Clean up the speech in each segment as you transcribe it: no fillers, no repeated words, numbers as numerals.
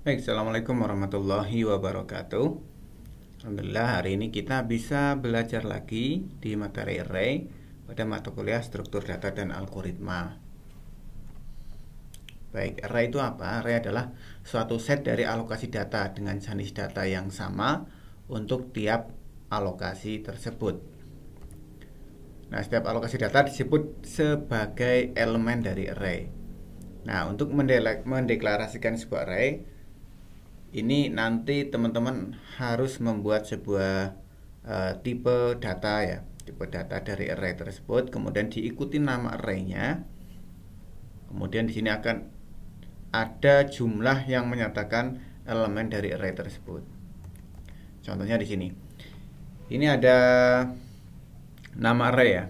Baik, Assalamualaikum warahmatullahi wabarakatuh. Alhamdulillah hari ini kita bisa belajar lagi di materi array pada mata kuliah struktur data dan algoritma. Baik, array itu apa? Array adalah suatu set dari alokasi data dengan jenis data yang sama untuk tiap alokasi tersebut. Nah, setiap alokasi data disebut sebagai elemen dari array. Nah, untuk mendeklarasikan sebuah array, ini nanti teman-teman harus membuat sebuah tipe data ya, tipe data dari array tersebut, kemudian diikuti nama arraynya. Kemudian di sini akan ada jumlah yang menyatakan elemen dari array tersebut. Contohnya di sini. Ini ada nama array ya.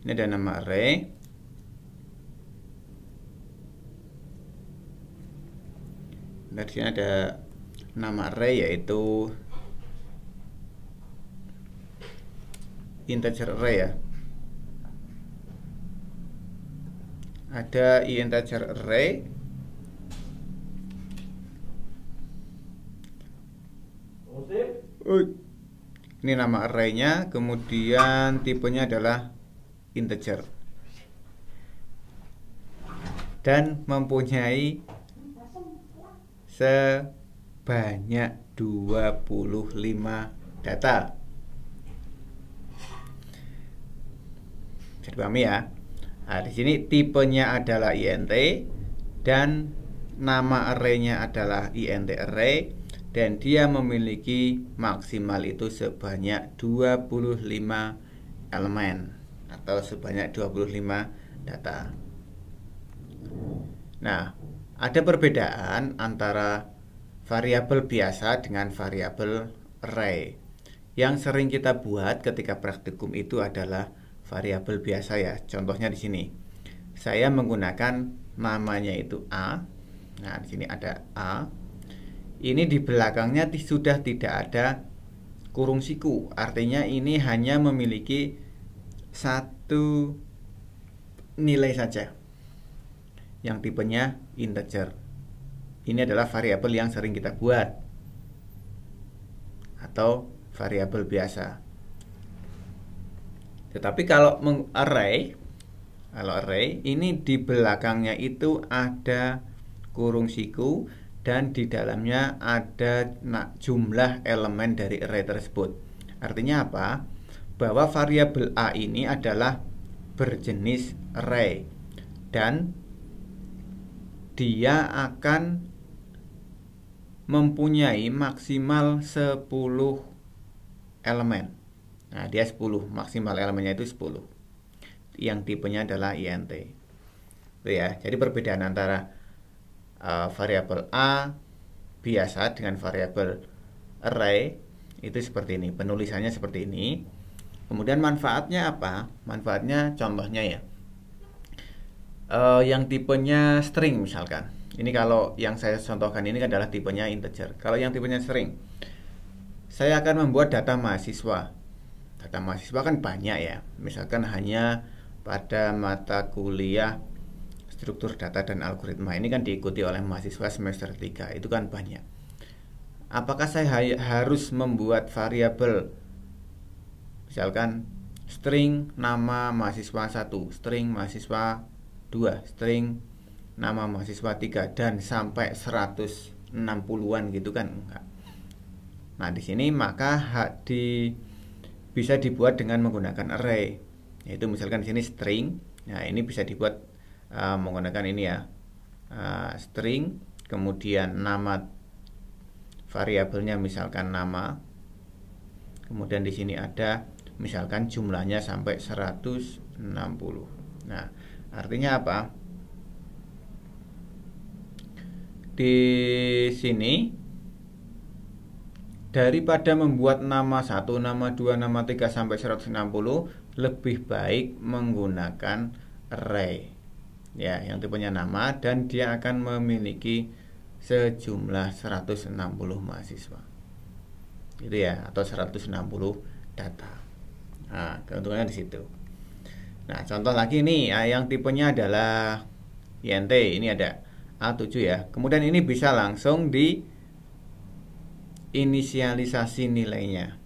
Ini ada nama array. Nah, di sini ada nama array yaitu integer array ya. Ada integer array. Ini nama arraynya, kemudian tipenya adalah integer dan mempunyai sebanyak 25 data. Bisa dipahami ya? Nah, di sini tipenya adalah int dan nama arraynya adalah int array, dan dia memiliki maksimal itu sebanyak 25 elemen atau sebanyak 25 data. Nah, ada perbedaan antara variabel biasa dengan variabel array. Yang sering kita buat ketika praktikum itu adalah variabel biasa ya. Contohnya di sini. Saya menggunakan namanya itu A. Nah, di sini ada A. Ini di belakangnya sudah tidak ada kurung siku. Artinya ini hanya memiliki satu nilai saja, yang tipenya integer. Ini adalah variabel yang sering kita buat atau variabel biasa. Tetapi kalau array ini di belakangnya itu ada kurung siku dan di dalamnya ada jumlah elemen dari array tersebut. Artinya apa? Bahwa variabel A ini adalah berjenis array dan dia akan mempunyai maksimal 10 elemen. Nah, dia 10, maksimal elemennya itu 10. Yang tipenya adalah int. Itu ya. Jadi perbedaan antara variabel A biasa dengan variabel array itu seperti ini. Penulisannya seperti ini. Kemudian manfaatnya apa? Manfaatnya contohnya ya. Yang tipenya string misalkan. Ini kalau yang saya contohkan ini adalah tipenya integer. Kalau yang tipenya string, saya akan membuat data mahasiswa. Data mahasiswa kan banyak ya. Misalkan hanya pada mata kuliah struktur data dan algoritma ini kan diikuti oleh mahasiswa semester 3. Itu kan banyak. Apakah saya harus membuat variabel misalkan string nama mahasiswa 1, string mahasiswa 2, string nama mahasiswa 3 dan sampai 160-an gitu kan? Enggak. Nah, di sini maka bisa dibuat dengan menggunakan array. Yaitu misalkan di sini string. Nah, ini bisa dibuat menggunakan ini ya, string, kemudian nama variabelnya misalkan nama, kemudian di sini ada misalkan jumlahnya sampai 160. Nah, artinya apa? Di sini daripada membuat nama 1, nama 2, nama 3 sampai 160, lebih baik menggunakan array. Ya, yang tipenya nama dan dia akan memiliki sejumlah 160 mahasiswa. Gitu ya, atau 160 data. Nah, keuntungannya di situ. Nah, contoh lagi nih, yang tipenya adalah int. Ini ada A7 ya. Kemudian ini bisa langsung di inisialisasi nilainya.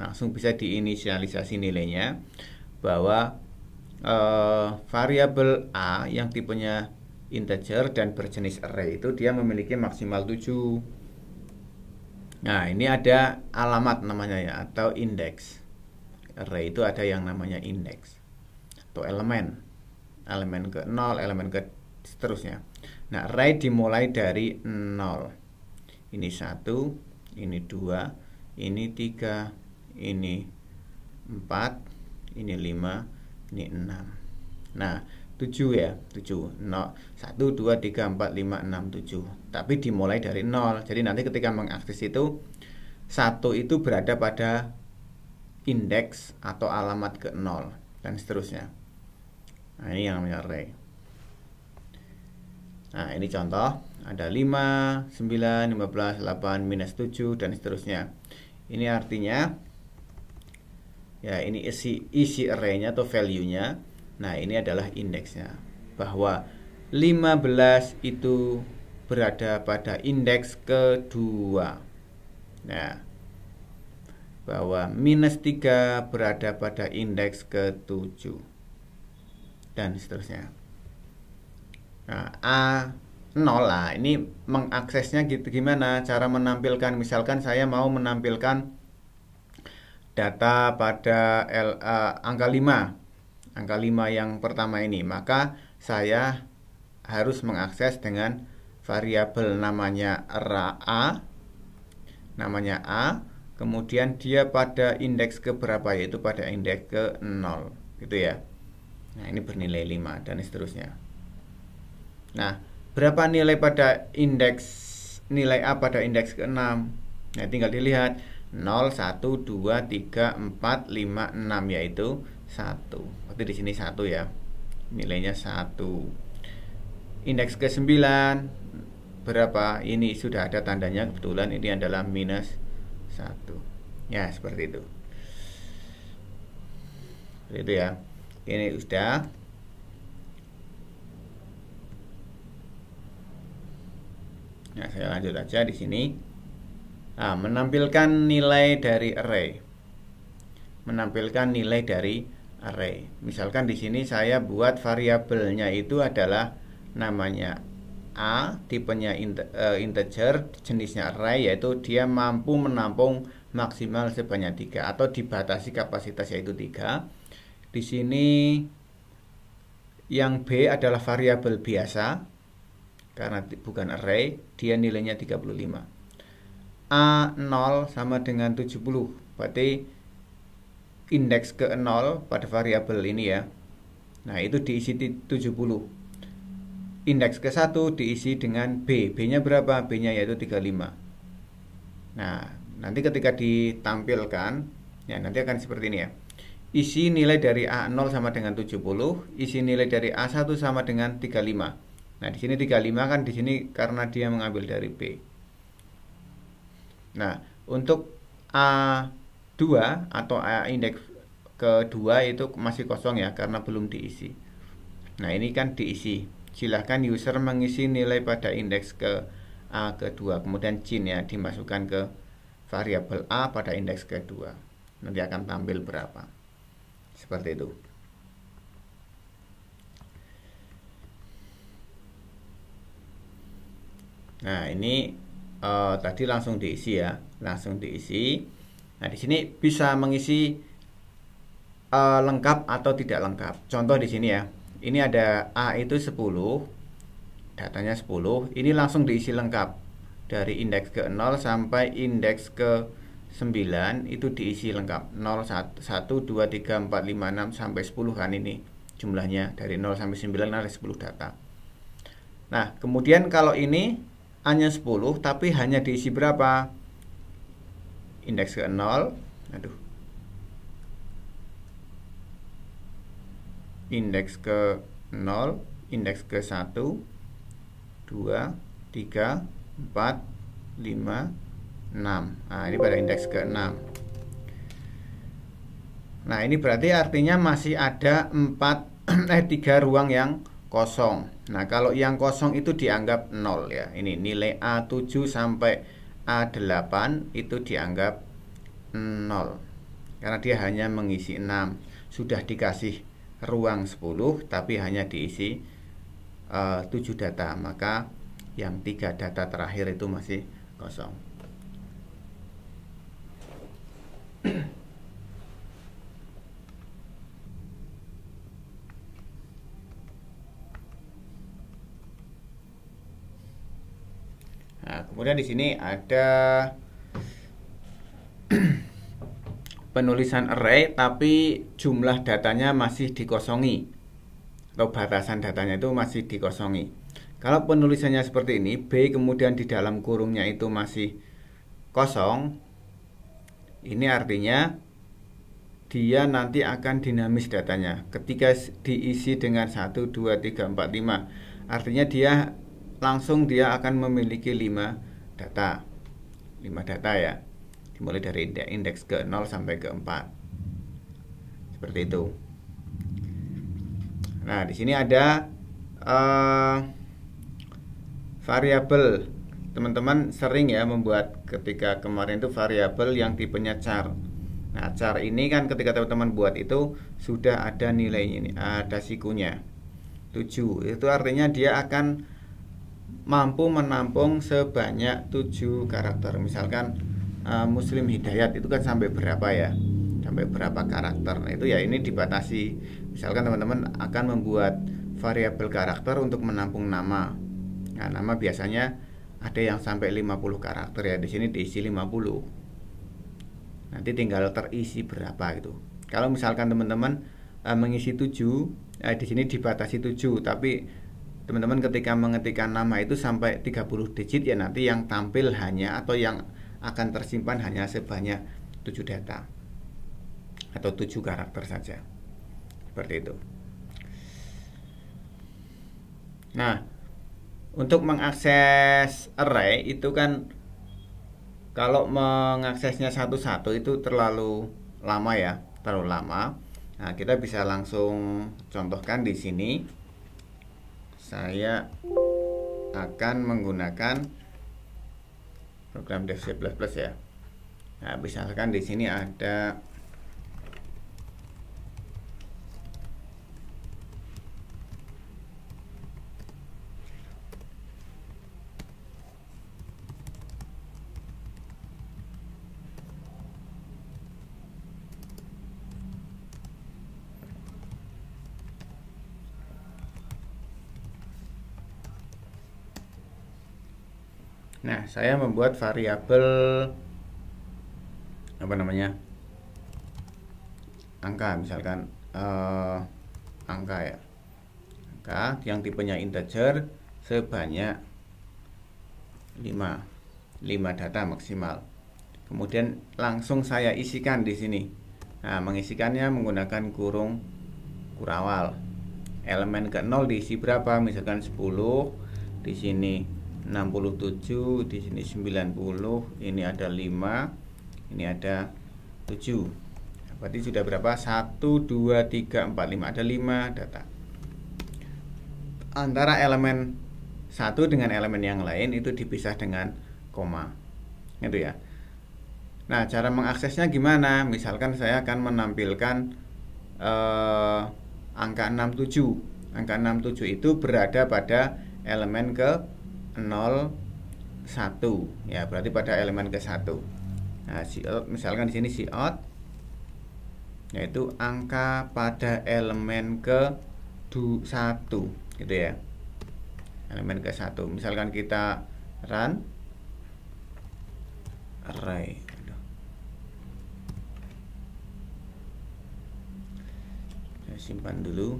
Langsung bisa diinisialisasi nilainya bahwa variabel A yang tipenya integer dan berjenis array itu dia memiliki maksimal 7. Nah, ini ada alamat namanya ya, atau indeks. Array itu ada yang namanya indeks atau elemen. Elemen ke 0, elemen ke seterusnya. Nah, array dimulai dari 0. Ini 1, ini 2, ini 3, ini 4, ini 5, ini 6. Nah, 7 ya, 7. 0, 1, 2, 3, 4, 5, 6, 7. Tapi dimulai dari 0. Jadi nanti ketika mengakses itu 1 itu berada pada indeks atau alamat ke 0 dan seterusnya. Nah, ini yang namanya array. Nah, ini contoh. Ada 5, 9, 15, 8, minus 7 dan seterusnya. Ini artinya ya, ini isi array-nya atau value-nya. Nah, ini adalah indeksnya. Bahwa 15 itu berada pada indeks kedua. Nah, bahwa minus 3 berada pada indeks ke-7 dan seterusnya. Nah, A0 lah, ini mengaksesnya gitu. Gimana cara menampilkan? Misalkan saya mau menampilkan data pada angka 5. Angka 5 yang pertama ini, maka saya harus mengakses dengan variabel namanya A, kemudian dia pada indeks ke berapa, yaitu pada indeks ke 0 gitu ya. Nah, ini bernilai 5 dan seterusnya. Nah, berapa nilai pada nilai A pada indeks ke-6? Nah, tinggal dilihat 0, 1, 2, 3, 4, 5, 6, yaitu 1. Berarti di sini 1 ya. Nilainya 1. Indeks ke-9 berapa? Ini sudah ada tandanya, kebetulan ini adalah minus 1. Ya, seperti itu. Seperti itu ya. Ini sudah. Nah, saya lanjut aja di sini. Nah, menampilkan nilai dari array. Menampilkan nilai dari array. Misalkan di sini saya buat variabelnya itu adalah namanya A, tipenya integer, jenisnya array, yaitu dia mampu menampung maksimal sebanyak 3 atau dibatasi kapasitas yaitu 3. Di sini yang B adalah variabel biasa karena bukan array, dia nilainya 35. A0 sama dengan 70. Berarti indeks ke 0 pada variabel ini ya. Nah, itu diisi 70. Indeks ke 1 diisi dengan B. B-nya berapa? B-nya yaitu 35. Nah, nanti ketika ditampilkan, ya nanti akan seperti ini ya. Isi nilai dari A0 sama dengan 70, isi nilai dari A1 sama dengan 35. Nah, di sini 35 kan di sini karena dia mengambil dari B. Nah, untuk A2 atau A indeks kedua itu masih kosong ya karena belum diisi. Nah, ini kan diisi. Silahkan user mengisi nilai pada indeks ke A kedua, kemudian cin ya dimasukkan ke variabel A pada indeks kedua. Nanti akan tampil berapa. Seperti itu. Nah, ini tadi langsung diisi ya, langsung diisi. Nah, di sini bisa mengisi lengkap atau tidak lengkap. Contoh di sini ya. Ini ada A itu 10, datanya 10. Ini langsung diisi lengkap. Dari indeks ke 0 sampai indeks ke 9 itu diisi lengkap. 0, 1, 2, 3, 4, 5, 6 sampai 10 kan ini jumlahnya. Dari 0 sampai 9 ada 10 data. Nah, kemudian kalau ini hanya 10 tapi hanya diisi berapa? Indeks ke 0. Indeks ke 0, indeks ke 1, 2, 3, 4, 5, 6. Nah, ini pada indeks ke 6. Nah, ini berarti artinya masih ada 3 ruang yang kosong. Nah, kalau yang kosong itu dianggap 0 ya. Ini nilai A7 sampai A8 itu dianggap 0. Karena dia hanya mengisi 6. Sudah dikasih ruang 10 tapi hanya diisi 7 data. Maka yang 3 data terakhir itu masih kosong. Nah, kemudian di sini ada penulisan array tapi jumlah datanya masih dikosongi atau batasan datanya itu masih dikosongi. Kalau penulisannya seperti ini, B kemudian di dalam kurungnya itu masih kosong, ini artinya dia nanti akan dinamis datanya. Ketika diisi dengan 1, 2, 3, 4, 5, artinya dia akan memiliki 5 data. 5 data ya. Dimulai dari indeks ke 0 sampai ke 4. Seperti itu. Nah, di sini ada variabel. Teman-teman sering ya membuat ketika kemarin itu variabel yang tipenya char. Nah, char ini kan ketika teman-teman buat itu sudah ada nilainya ini, ada sikunya 7. Itu artinya dia akan mampu menampung sebanyak 7 karakter. Misalkan Muslim Hidayat itu kan sampai berapa ya? Sampai berapa karakter. Nah, itu ya ini dibatasi. Misalkan teman-teman akan membuat variabel karakter untuk menampung nama. Nah, nama biasanya ada yang sampai 50 karakter ya. Di sini diisi 50. Nanti tinggal terisi berapa gitu. Kalau misalkan teman-teman mengisi 7, di sini dibatasi 7, tapi teman-teman ketika mengetikkan nama itu sampai 30 digit ya, nanti yang tampil hanya atau yang akan tersimpan hanya sebanyak 7 data atau 7 karakter saja. Seperti itu. Nah, untuk mengakses array itu kan kalau mengaksesnya satu-satu itu terlalu lama ya, terlalu lama. Nah, kita bisa langsung contohkan di sini. Saya akan menggunakan program Dev C++ ya. Nah, misalkan di sini ada Nah, saya membuat variabel apa namanya? Angka, misalkan angka ya. Angka yang tipenya integer sebanyak 5 data maksimal. Kemudian langsung saya isikan di sini. Nah, mengisikannya menggunakan kurung kurawal. Elemen ke 0 diisi berapa? Misalkan 10, di sini 67, di sini 90, ini ada 5, ini ada 7. Berarti sudah berapa? 1, 2, 3, 4, 5. Ada 5 data. Antara elemen satu dengan elemen yang lain itu dipisah dengan koma. Gitu ya. Nah, cara mengaksesnya gimana? Misalkan saya akan menampilkan angka 67. Angka 67 itu berada pada elemen ke 0, 1 ya, berarti pada elemen ke 1. Nah, cout, misalkan di sini cout yaitu angka pada elemen ke 1 gitu ya. Elemen ke 1. Misalkan kita run array. Saya simpan dulu.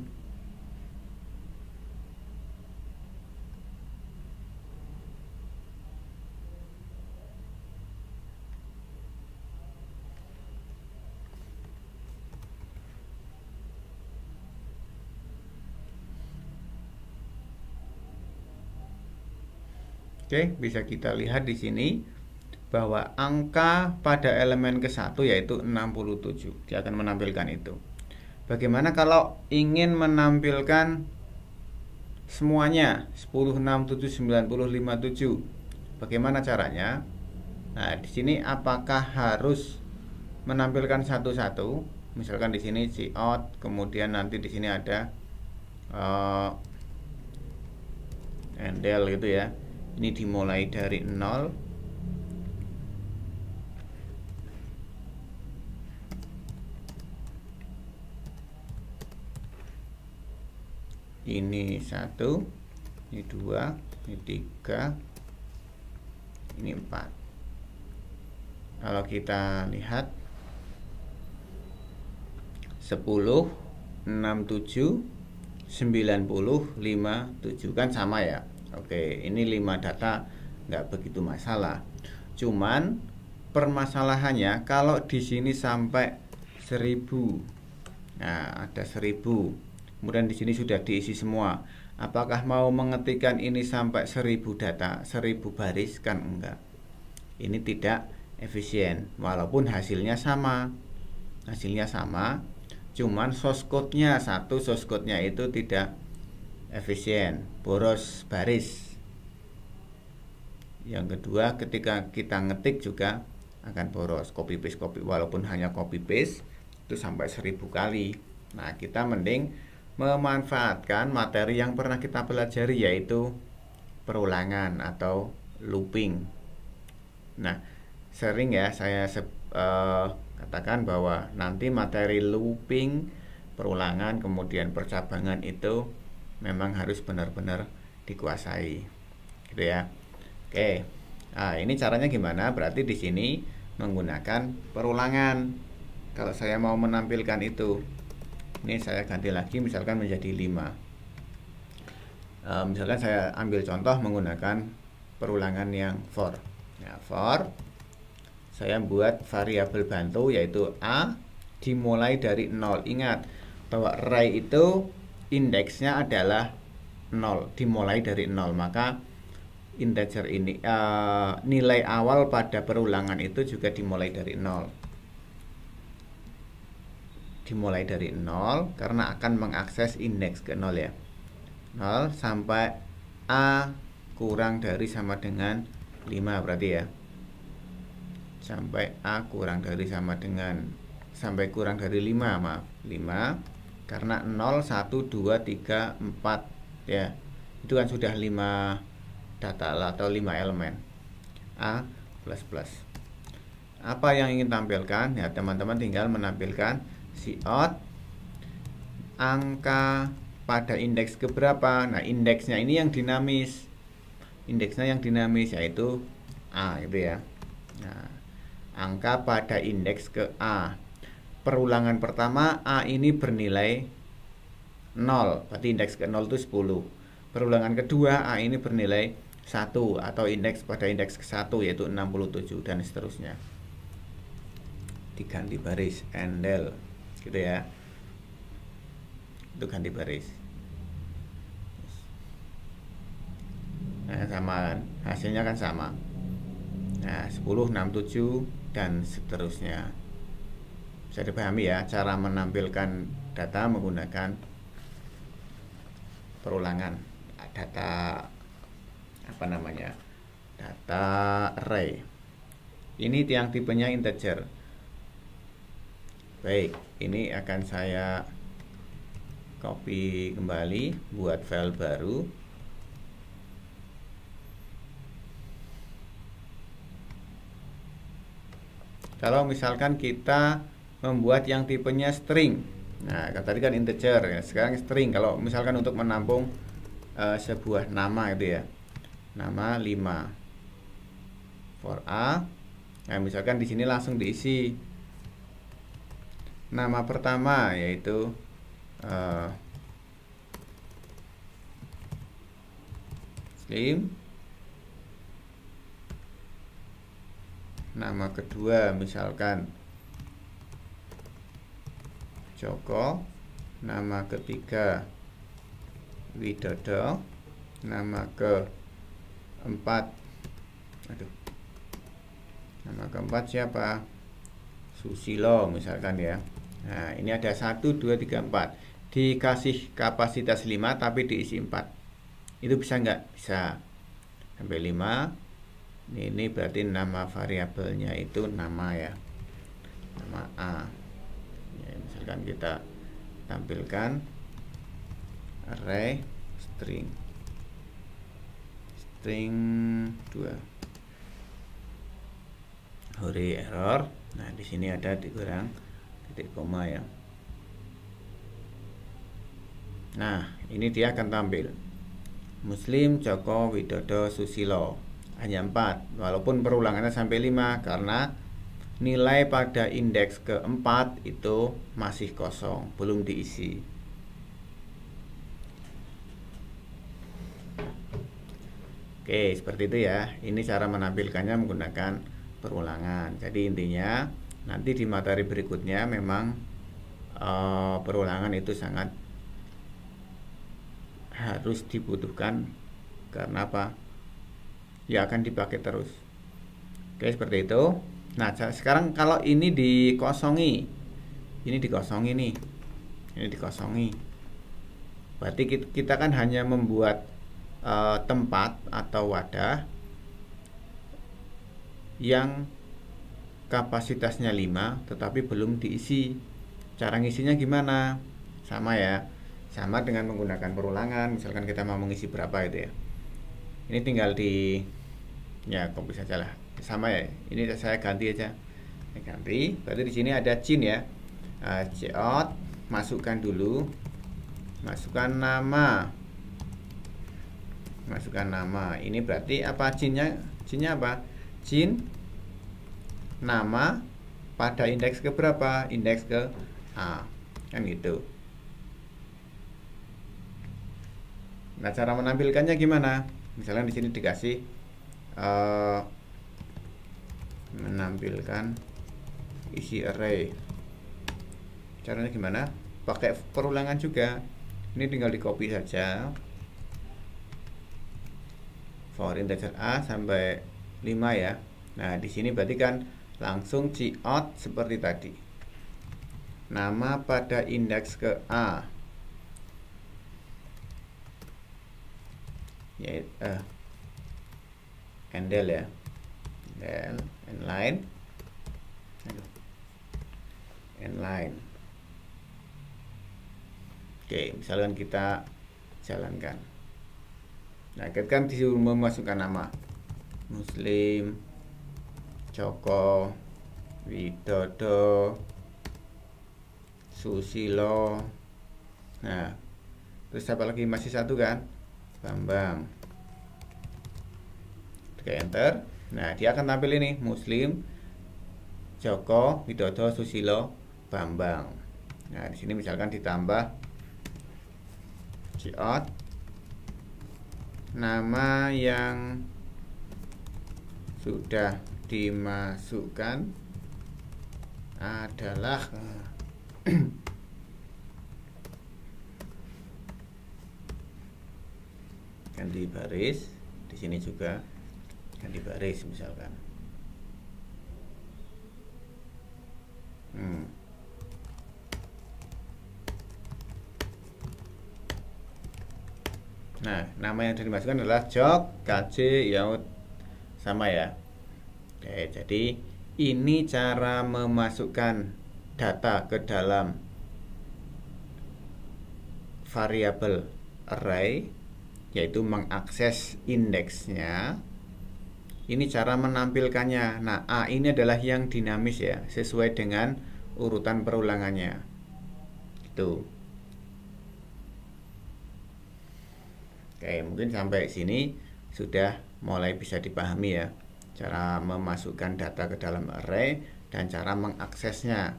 Oke, bisa kita lihat di sini bahwa angka pada elemen ke-1 yaitu 67. Dia akan menampilkan itu. Bagaimana kalau ingin menampilkan semuanya 10, 6, 7, 90, 57. Bagaimana caranya? Nah, di sini apakah harus menampilkan satu-satu? Misalkan di sini si out, kemudian nanti di sini ada handle gitu ya. Ini dimulai dari 0. Ini 1, ini 2, ini 3, ini 4. Kalau kita lihat 10, 6, 7, 90, 5, 7 kan sama ya. Oke, ini 5 data nggak begitu masalah. Cuman permasalahannya kalau di sini sampai 1000. Nah, ada 1000. Kemudian di sini sudah diisi semua. Apakah mau mengetikkan ini sampai 1000 data, 1000 baris? Kan enggak. Ini tidak efisien, walaupun hasilnya sama. Hasilnya sama, cuman source code-nya satu, source code-nya itu tidak efisien, boros baris. Yang kedua, ketika kita ngetik juga akan boros, copy paste, walaupun hanya copy paste itu sampai 1000 kali. Nah, kita mending memanfaatkan materi yang pernah kita pelajari, yaitu perulangan atau looping. Nah, sering ya saya katakan bahwa nanti materi looping, perulangan, kemudian percabangan itu memang harus benar-benar dikuasai, gitu ya. Oke, nah ini caranya gimana? Berarti di sini menggunakan perulangan. Kalau saya mau menampilkan itu, ini saya ganti lagi, misalkan menjadi 5. Misalkan saya ambil contoh menggunakan perulangan yang for. Nah, for saya buat variabel bantu yaitu A dimulai dari 0. Ingat bahwa array itu indeksnya adalah 0, dimulai dari 0. Maka integer ini nilai awal pada perulangan itu juga dimulai dari 0. Dimulai dari 0 karena akan mengakses indeks ke 0 ya. 0 sampai A kurang dari sama dengan 5 berarti ya. Sampai A kurang dari sama dengan, sampai kurang dari 5, maaf, 5 karena 0, 1, 2, 3, 4 ya. Itu kan sudah 5 data atau 5 elemen. A++. Apa yang ingin tampilkan? Ya, teman-teman tinggal menampilkan cout angka pada indeks keberapa. Nah, indeksnya ini yang dinamis. Indeksnya yang dinamis yaitu A gitu ya. Nah, angka pada indeks ke A. Perulangan pertama A ini bernilai 0, berarti indeks ke 0 itu 10. Perulangan kedua A ini bernilai 1 atau indeks pada indeks ke 1 yaitu 67 dan seterusnya. Diganti baris handle gitu ya. Itu ganti baris. Nah, sama hasilnya kan sama. Nah, 10, 6, 7 dan seterusnya. Bisa dipahami ya cara menampilkan data menggunakan perulangan data data array. Ini yang tipenya integer. Baik, ini akan saya copy kembali, buat file baru. Kalau misalkan kita membuat yang tipenya string, nah tadi kan integer ya, sekarang string. Kalau misalkan untuk menampung sebuah nama itu ya, nama 5 for A. Nah, misalkan di sini langsung diisi nama pertama yaitu Slim. Nama kedua misalkan Joko. Nama ketiga Widodo. Nama keempat nama keempat siapa? Susilo misalkan ya. Nah, ini ada 1, 2, 3, 4. Dikasih kapasitas 5 tapi diisi 4. Itu bisa nggak? Bisa. Sampai 5. Ini berarti nama variabelnya itu nama ya. Nama A. Ya, misalkan kita tampilkan array string 2. Hore error. Nah, di sini ada dikurang titik koma ya. Nah, ini dia akan tampil Muslim, Joko, Widodo, Susilo. Hanya 4, walaupun perulangannya sampai 5 karena nilai pada indeks keempat itu masih kosong, belum diisi. Oke, seperti itu ya. Ini cara menampilkannya menggunakan perulangan. Jadi intinya nanti di materi berikutnya memang perulangan itu sangat harus dibutuhkan. Karena apa? Ya akan dipakai terus. Oke, seperti itu. Nah, sekarang kalau ini dikosongi, ini dikosongi nih, ini dikosongi. Berarti kita kan hanya membuat tempat atau wadah yang kapasitasnya 5 tetapi belum diisi. Cara ngisinya gimana? Sama ya, sama dengan menggunakan perulangan. Misalkan kita mau mengisi berapa itu ya, ini tinggal di ya copy saja lah, sama ya. Ini saya ganti aja, saya ganti. Berarti di sini ada jin ya, out, masukkan dulu, masukkan nama, ini berarti apa? Jinnya apa? Jin nama pada indeks ke berapa? Indeks ke A, kan gitu. Nah, cara menampilkannya gimana? Misalnya di sini dikasih menampilkan isi array. Caranya gimana? Pakai perulangan juga. Ini tinggal di copy saja. For integer A sampai 5 ya. Nah, di sini berarti kan langsung cout seperti tadi. Nama pada indeks ke A. Yaitu handle ya. Handle inline. Inline. Oke, misalkan kita jalankan. Nah, kita kan disuruh memasukkan nama Muslim, Joko, Widodo, Susilo. Nah, terus apa lagi? Masih satu kan? Bambang. Tekan enter. Nah, dia akan tampil ini Muslim, Joko, Widodo, Susilo, Bambang. Nah, di sini misalkan ditambah cout nama yang sudah dimasukkan adalah ganti baris. Di sini juga ganti baris misalkan. Nah, nama yang dimasukkan adalah Jok, KJ, Yaud, sama ya. Oke, jadi ini cara memasukkan data ke dalam variabel array, yaitu mengakses indeksnya. Ini cara menampilkannya. Nah, A ini adalah yang dinamis ya, sesuai dengan urutan perulangannya. Itu. Oke, mungkin sampai sini sudah mulai bisa dipahami ya, cara memasukkan data ke dalam array dan cara mengaksesnya.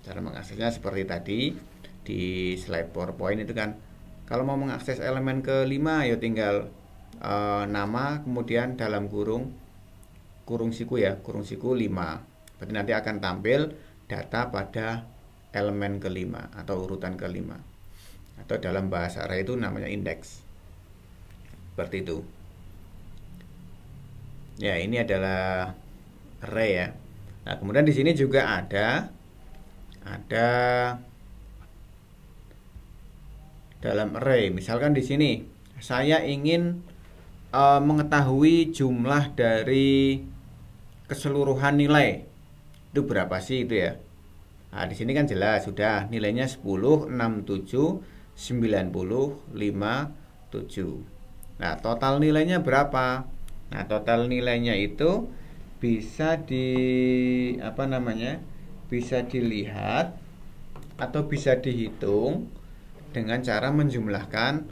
Cara mengaksesnya seperti tadi di slide PowerPoint itu kan, kalau mau mengakses elemen ke-5 ya tinggal nama kemudian dalam kurung siku ya, kurung siku 5. Berarti nanti akan tampil data pada elemen ke-5 atau urutan ke-5. Atau dalam bahasa array itu namanya indeks. Seperti itu. Ya, ini adalah array ya. Nah, kemudian di sini juga ada dalam array. Misalkan di sini saya ingin mengetahui jumlah dari keseluruhan nilai itu berapa sih itu ya. Nah, di sini kan jelas sudah nilainya 10, 67, 90, 5, 7. Nah, total nilainya berapa? Nah, total nilainya itu bisa bisa dilihat atau bisa dihitung dengan cara menjumlahkan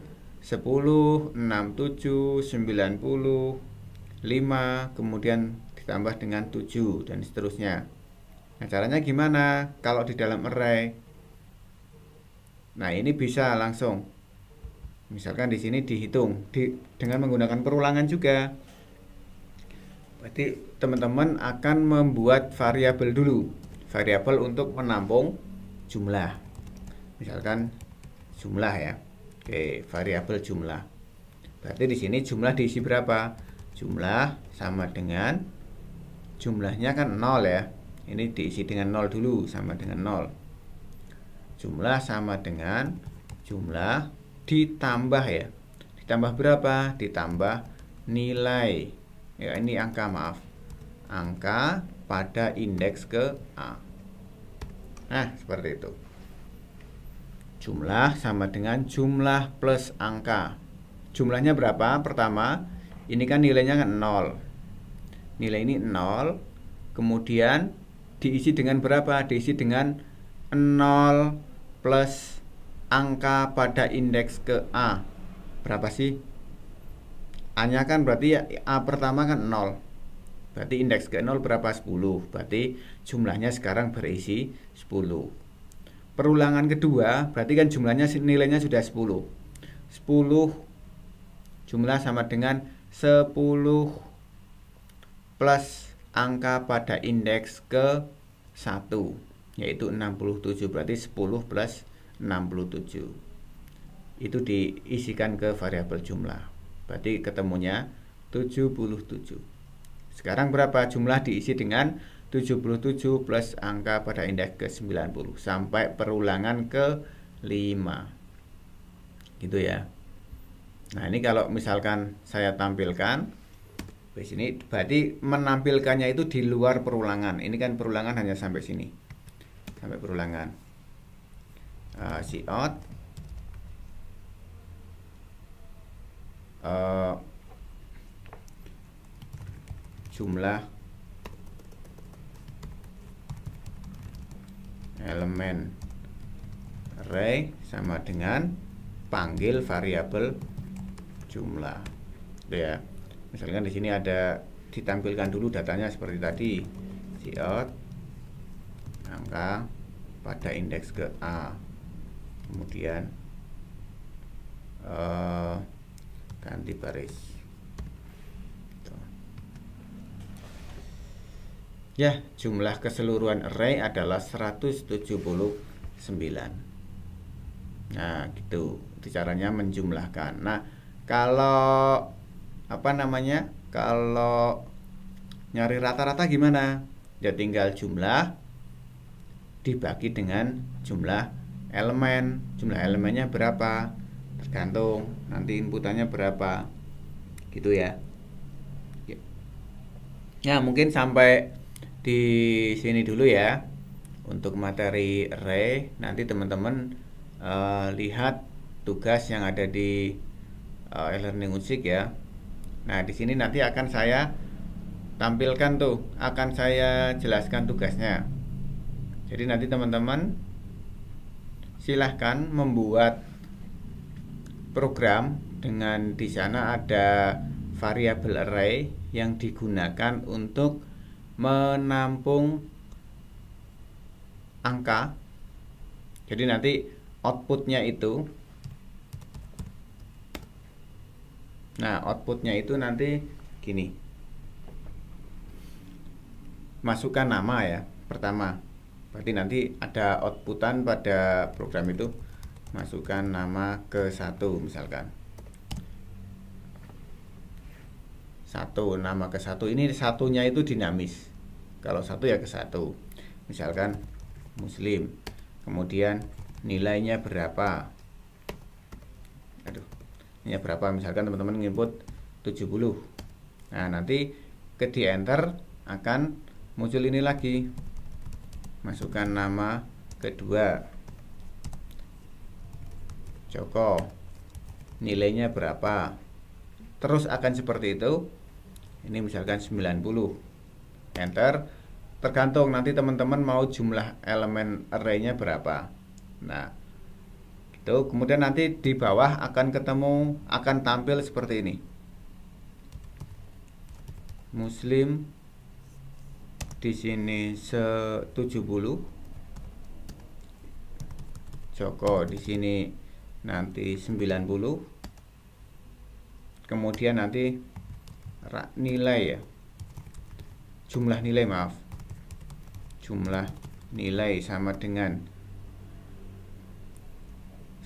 10, 67, 90, 5, kemudian ditambah dengan 7 dan seterusnya. Nah, caranya gimana? Kalau di dalam array, nah ini bisa langsung. Misalkan di sini dihitung dengan menggunakan perulangan juga. Berarti teman-teman akan membuat variabel dulu, variabel untuk menampung jumlah. Misalkan jumlah ya. Oke, variabel jumlah. Berarti di sini jumlah diisi berapa? Jumlah sama dengan jumlahnya kan 0 ya. Ini diisi dengan 0 dulu, sama dengan 0. Jumlah sama dengan jumlah ditambah ya. Ditambah berapa? Ditambah nilai. Ya, ini angka, maaf. Angka pada indeks ke A. Nah, seperti itu. Jumlah sama dengan jumlah plus angka. Jumlahnya berapa? Pertama, ini kan nilainya kan 0. Nilai ini 0. Kemudian diisi dengan berapa? Diisi dengan 0 plus angka pada indeks ke A. Berapa sih? A-nya kan berarti ya, A pertama kan 0. Berarti indeks ke 0 berapa? 10. Berarti jumlahnya sekarang berisi 10. Perulangan kedua, berarti kan jumlahnya nilainya sudah 10. 10 jumlah sama dengan 10 plus angka pada indeks ke 1, yaitu 67. Berarti 10 plus 67 itu diisikan ke variabel jumlah. Berarti ketemunya 77. Sekarang berapa? Jumlah diisi dengan 77 plus angka pada indeks ke 90 sampai perulangan ke 5. Gitu ya. Nah, ini kalau misalkan saya tampilkan di sini, berarti menampilkannya itu di luar perulangan. Ini kan perulangan hanya sampai sini. Sampai perulangan. Cout jumlah elemen array sama dengan panggil variabel jumlah. Ya, misalkan di sini ada ditampilkan dulu datanya seperti tadi, cout angka pada indeks ke A, kemudian ganti baris. Ya, jumlah keseluruhan array adalah 179. Nah, gitu. Itu caranya menjumlahkan. Nah, kalau kalau nyari rata-rata gimana? Ya tinggal jumlah dibagi dengan jumlah elemen. Jumlah elemennya berapa? Tergantung nanti inputannya berapa. Gitu ya. Ya, mungkin sampai di sini dulu ya untuk materi array. Nanti teman-teman lihat tugas yang ada di e-learning Unsik ya. Nah, di sini nanti akan saya tampilkan tuh, akan saya jelaskan tugasnya. Jadi nanti teman-teman silahkan membuat program dengan di sana ada variabel array yang digunakan untuk menampung angka. Jadi nanti outputnya itu, nanti gini, masukkan nama ya pertama. Berarti nanti ada outputan pada program itu, masukkan nama ke 1 misalkan. 1, nama ke 1, ini satunya itu dinamis. Kalau 1 ya ke 1. Misalkan Muslim. Kemudian nilainya berapa? ini berapa, misalkan teman-teman input 70. Nah, nanti di enter akan muncul ini lagi, masukkan nama kedua Joko, nilainya berapa, terus akan seperti itu. Ini misalkan 90, enter. Tergantung nanti teman-teman mau jumlah elemen array-nya berapa. Nah, itu kemudian nanti di bawah akan tampil seperti ini. Muslim di sini 70, Joko di sini nanti 90. Kemudian nanti nilai ya. Jumlah nilai sama dengan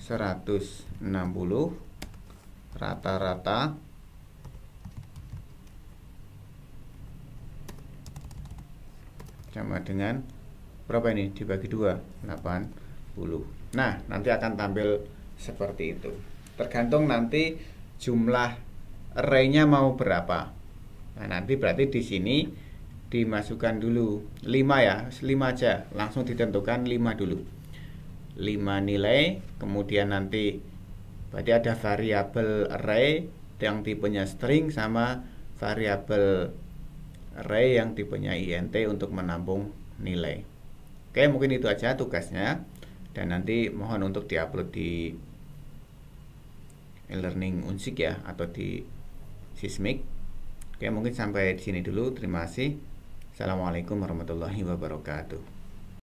160, rata-rata sama dengan berapa ini dibagi 2, 80. Nah, nanti akan tampil seperti itu. Tergantung nanti jumlah array-nya mau berapa. Nah, nanti berarti di sini dimasukkan dulu 5 ya, 5 aja, langsung ditentukan 5 dulu. 5 nilai, kemudian nanti berarti ada variabel array yang tipenya string sama variabel array yang tipenya int untuk menampung nilai. Oke, mungkin itu aja tugasnya, dan nanti mohon untuk diupload di e-learning Unsik ya, atau di Sismik. Oke, mungkin sampai di sini dulu. Terima kasih. Assalamualaikum warahmatullahi wabarakatuh.